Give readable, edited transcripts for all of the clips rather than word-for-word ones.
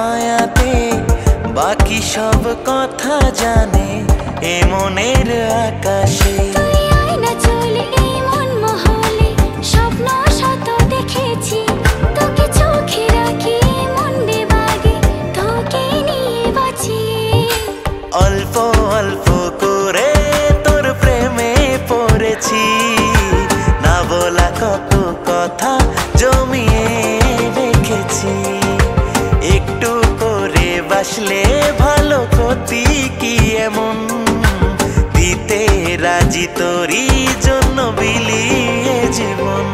মায়াতে বাকি সব কথা জানে এ মনের আকাশে। তুই আয় না চলে এই মন মহলে, স্বপ্ন শত দেখেছি, তোকে চোখে রাখি মন বেবাগে, তোকে নিয়ে বাঁচি। অল্প অল্প করে তোর প্রেমে পড়েছি, না বলা কত কথা জমিয়ে রেখেছি। একটু করে বাসলে ভালো ক্ষতি কি এমন, দিতে রাজি তোরই জন্য বিলিয়ে জীবন।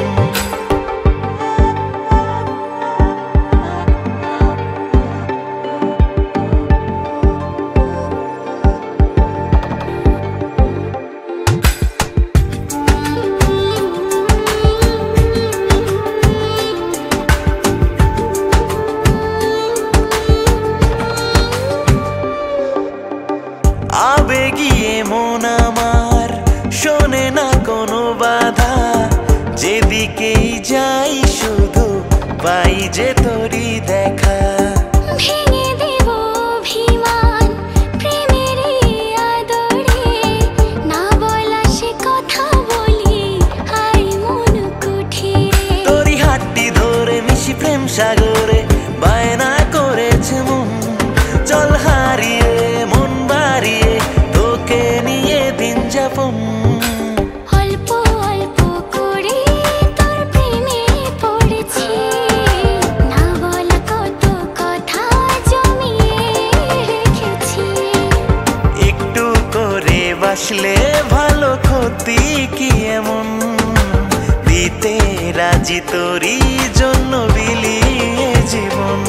আবেগিয়ে মন আমার শোনে না কোনো বাধা, যেদিকেই যাই শুধু পাই যে তোরই দেখা। ভেঙে দেব অভিমান প্রেমের আদরে, না বলা সে কথা বলি আই মন কুঠিরে। তোরই হাতটি ধরে মিশি প্রেম সাগরে, বায়না করেছে মন চল হারিয়ে মন বাড়িয়ে তোকে নিয়ে দিন যাপন। অল্প অল্প করে তোর প্রেমে পড়েছি, না বলা কত কথা জমিয়ে রেখেছি। একটু করে বাসলে ভালো ক্ষতি কি এমন, দিতে রাজি তোরই জন্য বিলিয়ে জীবন।